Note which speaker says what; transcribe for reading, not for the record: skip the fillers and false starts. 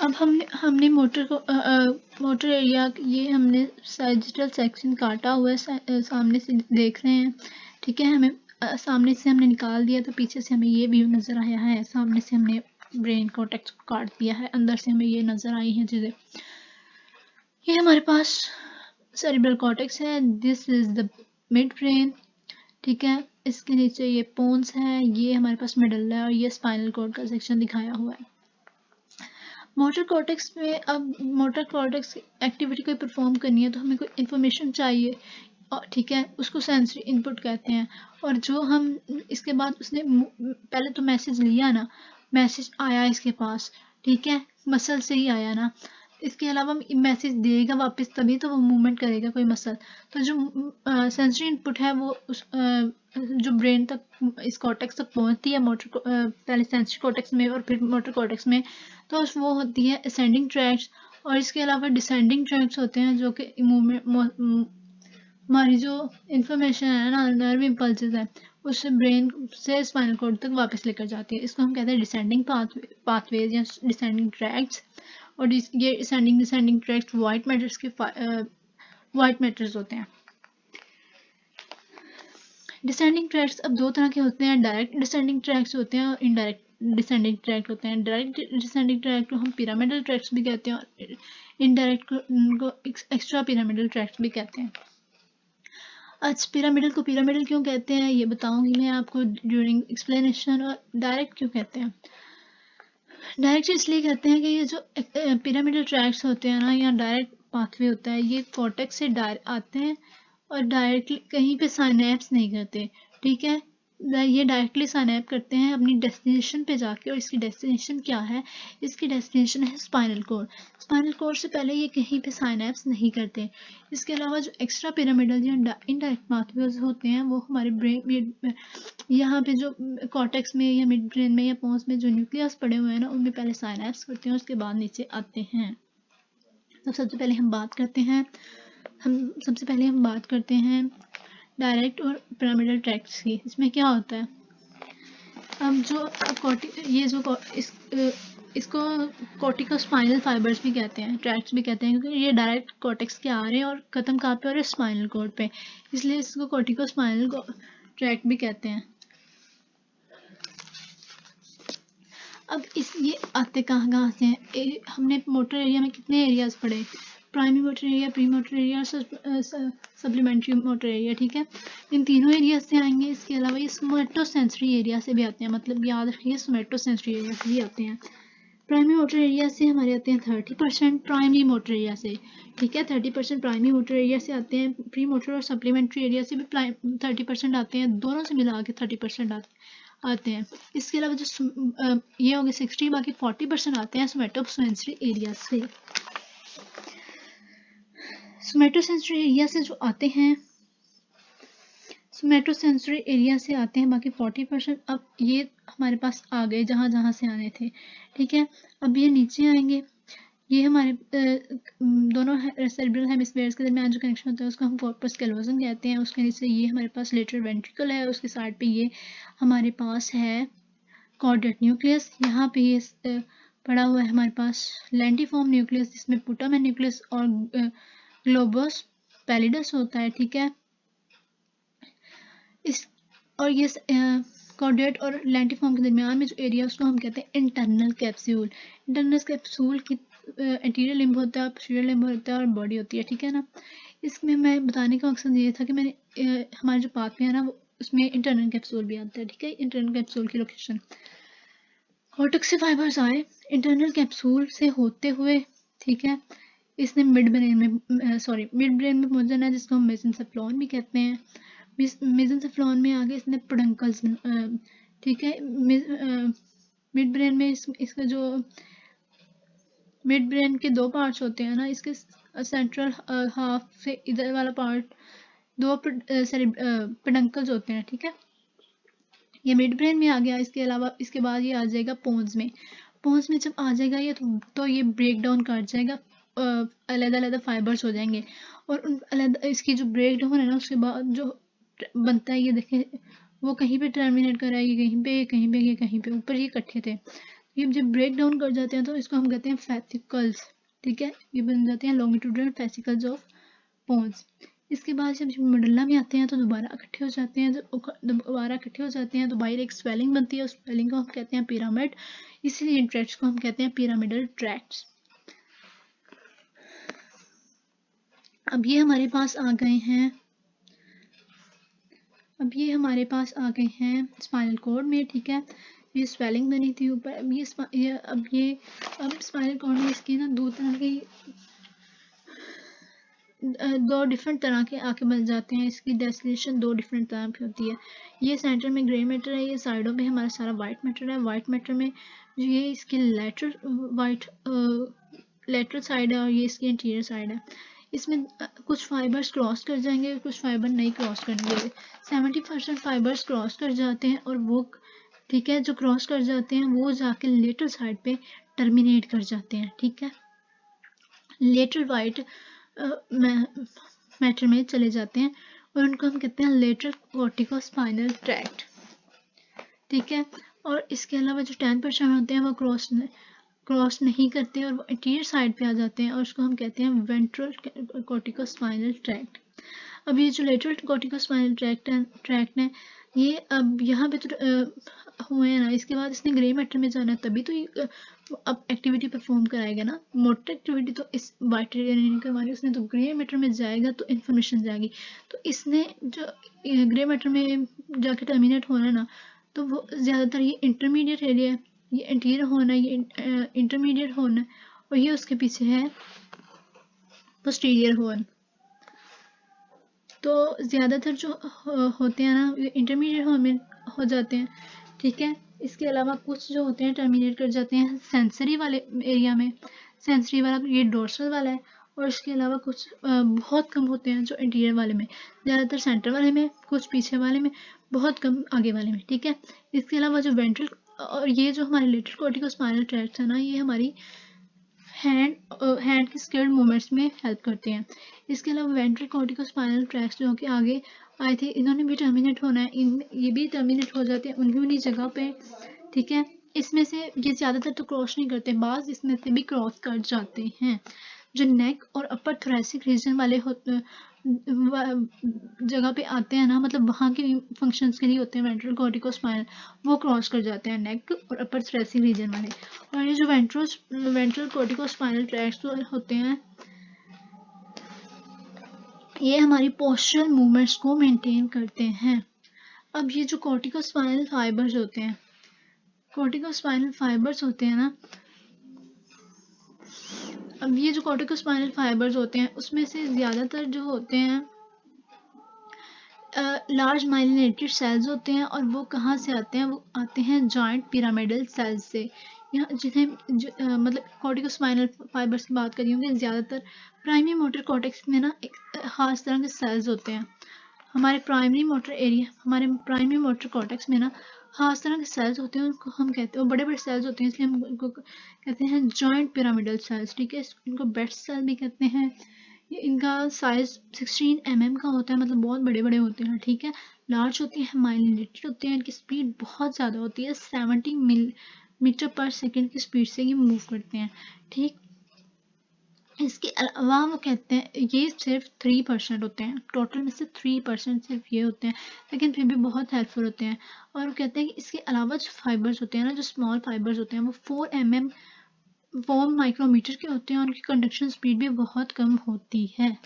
Speaker 1: अब हमने motor area ये हमने सैजिटल सेक्शन काटा हुआ है, सामने से देख रहे हैं, ठीक है। हमें सामने से हमने निकाल दिया तो पीछे से हमें ये व्यू नज़र आया है, सामने से हमने ब्रेन कॉर्टेक्स को काट दिया है, अंदर से हमें ये नज़र आई हैं चीज़ें। ये हमारे पास सेरिब्रल कॉर्टेक्स है, this is the mid brain, ठीक है। इसके नीचे ये पोन्स है, ये हमारे पास मिडल है और ये स्पाइनल कॉर्ड का सेक्शन दिखाया हुआ है। मोटर कॉर्टेक्स में अब मोटर कॉर्टेक्स एक्टिविटी कोई परफॉर्म करनी है तो हमें कोई इन्फॉर्मेशन चाहिए, और ठीक है, उसको सेंसरी इनपुट कहते हैं। और जो हम इसके बाद उसने पहले तो मैसेज लिया ना, मैसेज आया इसके पास, ठीक है, मसल से ही आया ना, इसके अलावा मैसेज देगा वापस तभी तो वो मूवमेंट करेगा कोई मसल। तो जो सेंसरी इनपुट है वो उस जो ब्रेन तक इस कॉर्टेक्स तक पहुंचती है मोटर पहले सेंसरी कॉर्टेक्स में और फिर मोटर कॉर्टेक्स में, तो वो होती है असेंडिंग ट्रैक्ट्स। और इसके अलावा डिसेंडिंग ट्रैक्ट्स होते हैं जो कि मूवमेंट हमारी जो इंफॉर्मेशन है ना, नर्व इम्पल्सेस है, उससे ब्रेन से स्पाइनल कॉर्ड तक वापस लेकर जाती है। इसको हम कहते हैं डिसेंडिंग पाथवेज या डिसेंडिंग ट्रैक्ट्स। और ये डिसेंडिंग ट्रैक्ट्स वाइट मैटर्स होते हैं। डिसेंडिंग ट्रैक्ट्स अब दो तरह के होते हैं, डायरेक्ट डिसेंडिंग ट्रैक्ट्स होते हैं और इनडायरेक्ट डिसेंडिंग ट्रैक्ट होते हैं। डायरेक्ट डिसेंडिंग ट्रैक्ट को हम पिरामिडल ट्रैक्ट्स भी कहते हैं और इनडायरेक्ट को एक्स्ट्रा पिरामिडल ट्रैक्ट्स भी कहते हैं। आज पिरामिडल को पिरामिडल क्यों कहते हैं ये बताऊंगी मैं आपको ड्यूरिंग एक्सप्लेनेशन। और डायरेक्ट क्यों कहते हैं? डायरेक्ट इसलिए कहते हैं कि ये जो पिरामिडल ट्रैक्ट्स होते हैं ना, या डायरेक्ट पाथवे होता है, ये कॉर्टेक्स से डायरेक्ट आते हैं और डायरेक्टली कहीं पे साइनैप्स नहीं करते, ठीक है। ये डायरेक्टली साइनैप करते हैं अपनी डेस्टिनेशन पे जाके, और इसकी डेस्टिनेशन क्या है? इसकी डेस्टिनेशन है स्पाइनल कॉर्ड। स्पाइनल कॉर्ड से पहले ये कहीं पे साइनैप्स नहीं करते। इसके अलावा जो एक्स्ट्रा पिरामिडल या इनडायरेक्ट पाथवेज होते हैं वो हमारे ब्रेन यहाँ पे जो कॉर्टेक्स में या मिड ब्रेन में या पोन्स में जो न्यूक्लियस पड़े हुए हैं ना, उनमें पहले साइनैप्स करते हैं, उसके बाद नीचे आते हैं। तो सबसे पहले हम बात करते हैं डायरेक्ट और पिरामिडल ट्रैक्ट्स की। इसमें क्या होता है? अब जो इसको कॉर्टिकोस्पाइनल फाइबर्स भी कहते हैं, ट्रैक्ट्स भी कहते हैं, क्योंकि ये डायरेक्ट कॉर्टेक्स के आ रहे हैं और खत्म कहाँ पे हो रहे हैं? स्पाइनल कॉर्ड पे, इसलिए इसको कॉर्टिकोस्पाइनल ट्रैक्ट भी कहते हैं। अब ये आते कहाँ से हैं? हमने मोटर एरिया में कितने एरियाज पढ़े? Primary motor area, pre motor area, supplementary motor area, ठीक है। इन तीनों एरिया से आएंगे। इसके अलावा ये सोमैटोसेंसरी एरिया से भी आते हैं, मतलब याद रखिए सोमैटोसेंसरी एरिया से भी आते हैं। प्राइमरी मोटर एरिया से हमारे आते हैं 30% प्राइमरी मोटर एरिया से, ठीक है। 30% प्राइमरी मोटर एरिया से आते हैं। प्री मोटर और सप्लीमेंट्री एरिया से भी 30% आते हैं, दोनों से मिला के 30% आते हैं। इसके अलावा जो ये हो गए 60, बाकी 40% आते हैं सोमैटोसेंसरी एरिया से। सोमैटोसेंसरी एरिया से जो आते हैं, सोमैटोसेंसरी एरिया से आते हैं बाकी 40%। अब ये हमारे पास आ गए जहाँ से आने थे, ठीक है। अब ये नीचे आएंगे, ये हमारे दोनों सेरेब्रल हेमिस्फीयर्स के दरमियान जो कनेक्शन होता है उसको हम कॉर्पस कैलोजम कहते हैं। उसके नीचे ये हमारे पास लेटरल वेंट्रिकल है, उसके साइड पे ये हमारे पास है कॉर्डेट न्यूक्लियस। यहाँ पे ये पड़ा हुआ है हमारे पास लेंटिफॉर्म न्यूक्लियस, जिसमें पुटामेन न्यूक्लियस और ग्लोबस पैलिडस होता है, ठीक है। और ये कॉर्डेट और लेंटिफॉर्म के दरमियान में जो एरिया उसको हम कहते हैं इंटरनल कैप्सूल। इंटरनल कैप्सूल की एंटीरियर लिम्ब होता है, पोस्टीरियर लिम्ब होता है और बॉडी होती है, ठीक है ना। इसमें मैं बताने का मकसद ये था कि मैंने हमारे जो पाथ में है ना वो उसमें इंटरनल कैप्सूल भी आता है, ठीक है। इंटरनल कैप्सूल की लोकेशन, कॉर्टेक्स से फाइबर्स आए इंटरनल कैप्सूल से होते हुए, ठीक है। इसने मिड ब्रेन में पहुंचना है, जिसको हम मेसेंसेफ्लॉन भी कहते हैं। मेसेंसेफ्लॉन में आगे इसने पेडुंकल्स, ठीक है। मिड ब्रेन में इसका जो मिड ब्रेन के दो पार्ट्स होते हैं ना, इसके सेंट्रल हाफ से इधर वाला पार्ट दो पेडुंकल्स होते हैं, ठीक है। ये मिड ब्रेन में आ गया। इसके अलावा इसके बाद ये आ जाएगा पोन्स में। पोन्स में जब आ जाएगा ये तो ये ब्रेक डाउन कर जाएगा, अलग-अलग फाइबर्स हो जाएंगे। और उन अलग इसकी जो ब्रेक डाउन है ना, उसके बाद जो बनता है, ये देखें वो कहीं पे टर्मिनेट कर रहा है, ये कहीं पे, ये कहीं पे, ये कहीं पे, ऊपर ये इकट्ठे थे। ये जब ब्रेक डाउन कर जाते हैं तो इसको हम कहते हैं फेसिकल्स, ठीक है, ये बन जाते हैं लॉन्गिट्यूडनल फेसिकल्स ऑफ बोन्स। इसके बाद जब मेडुल्ला में आते हैं तो दोबारा इकट्ठे हो जाते हैं, तो बाहर एक स्वेलिंग बनती है, उस स्वेलिंग को हम कहते हैं पिरामिड, इसीलिए इन ट्रैक्ट्स को हम कहते हैं पिरामिडल ट्रैक्ट्स। अब ये हमारे पास आ गए हैं स्पाइनल कॉर्ड में, ठीक है, ये स्वेलिंग बनी थी ऊपर। अब स्पाइनल कॉर्ड में इसकी ना दो डिफरेंट तरह के आके बन जाते हैं, इसकी डेस्टिनेशन दो डिफरेंट तरह की होती है। ये सेंटर में ग्रे मैटर है, ये साइडों में हमारा सारा वाइट मैटर है। वाइट मैटर में जो ये इसकी लेटरल साइड है और ये इसकी इंटीरियर साइड है। इसमें कुछ फाइबर्स क्रॉस कर जाएंगे, कुछ फाइबर नहीं क्रॉस करेंगे। 70% फाइबर्स क्रॉस कर जाते हैं और वो, ठीक है, जो क्रॉस कर जाते हैं वो जाके लेटरल साइड पे टर्मिनेट कर जाते हैं, ठीक है, लेटरल वाइट मैटर में चले जाते हैं और उनको हम कहते हैं लेटरल कॉर्टिकोस्पाइनल ट्रैक्ट, ठीक है। और इसके अलावा जो 10% होते हैं वो क्रॉस नहीं करते और वो इंटीरियर साइड पे आ जाते हैं और उसको हम कहते हैं वेंट्रल कॉर्टिकोस्पाइनल ट्रैक्ट। अब ये जो लेटरल कॉर्टिकोस्पाइनल ट्रैक्ट है, ये अब यहाँ पे तो हुए हैं ना, इसके बाद इसने ग्रे मैटर में जाना है, तभी तो ये अब एक्टिविटी परफॉर्म कराएगा ना। मोटर एक्टिविटी तो इस वाइट एरिया ने नहीं करवानी, उसने तो ग्रे मैटर में जाएगा तो इन्फॉर्मेशन जाएगी। तो इसने जो ग्रे मैटर में जाके टर्मिनेट होना है ना, तो वो ज़्यादातर ये इंटरमीडिएट एरिया है, ये इंटीरियर होना है, ये इंटरमीडिएट होना है, और ये उसके पीछे है पोस्टीरियर होना। तो ज़्यादातर जो होते हैं ना, ये इंटरमीडिएट में हो जाते हैं, ठीक है। इसके अलावा कुछ जो होते हैं टर्मिनेट कर जाते हैं सेंसरी वाले एरिया में, सेंसरी वाला ये डोर्सल वाला है, और इसके अलावा कुछ बहुत कम होते हैं जो इंटीरियर वाले में, ज़्यादातर सेंटर वाले में, कुछ पीछे वाले में, बहुत कम आगे वाले में, ठीक है। इसके अलावा जो वेंट्रल और ये जो हमारे लेटरल कॉर्टिकोस्पाइनल ट्रैक्ट है ना, ये हमारी हैंड की स्किल्ड मूवमेंट्स में हेल्प करते हैं। इसके अलावा वेंट्रल कॉर्टिकोस्पाइनल ट्रैक्ट जो कि आगे आए थे, इन्होंने भी टर्मिनेट होना है, ये भी टर्मिनेट हो जाते हैं उन्हीं जगह पे, ठीक है। इसमें से ये ज़्यादातर तो क्रॉस नहीं करते, बाज़ इसमें से भी क्रॉस कर जाते हैं। जो नेक और अपर थोरेसिक रीजन वाले जगह पे आते हैं ना, मतलब वहाँ के फंक्शंस के लिए होते हैं वेंट्रल कॉर्टिकोस्पाइनल, वो क्रॉस कर जाते हैं नेक और अपर थोरेसिक रीजन वाले। और ये जो वेंट्रल कॉर्टिकोस्पाइनल ट्रैक्ट होते हैं, ये हमारी पोस्चरल मूवमेंट्स को मेंटेन करते हैं। अब ये जो कॉर्टिकोस्पाइनल फाइबर्स होते हैं ना, अब ये जो कॉर्टिकोस्पाइनल फाइबर्स होते हैं उसमें से ज़्यादातर जो होते हैं लार्ज माइलिनेटेड सेल्स होते हैं, और वो कहाँ से आते हैं, वो आते हैं जॉइंट पिरामिडल सेल्स से। यहाँ जिन्हें मतलब कॉर्टिकोस्पाइनल फाइबर्स की बात करी होंगी, ज़्यादातर प्राइमरी मोटर कॉर्टेक्स में ना एक खास तरह के सेल्स होते हैं। हमारे प्राइमरी मोटर कॉर्टेक्स में ना खास तरह के सेल्स होते हैं, उनको हम कहते हैं, वो बड़े बड़े सेल्स होते हैं, इसलिए हम उनको कहते हैं जॉइंट पिरामिडल सेल्स, ठीक है। इनको बेड सेल भी कहते हैं। ये इनका साइज 16 mm का होता है, मतलब बहुत बड़े बड़े होते हैं, ठीक है। लार्ज होती है, माइलिनेटेड होते हैं, इनकी स्पीड बहुत ज़्यादा होती है, 70 मीटर पर सेकेंड की स्पीड से ये मूव करते हैं, ठीक। इसके अलावा वो कहते हैं ये सिर्फ 3% होते हैं, टोटल में से 3% सिर्फ ये होते हैं, लेकिन फिर भी बहुत हेल्पफुल होते हैं। और वो कहते हैं कि इसके अलावा जो फाइबर्स होते हैं ना, जो स्मॉल फाइबर्स होते हैं, वो 4 माइक्रोमीटर के होते हैं और उनकी कंडक्शन स्पीड भी बहुत कम होती है।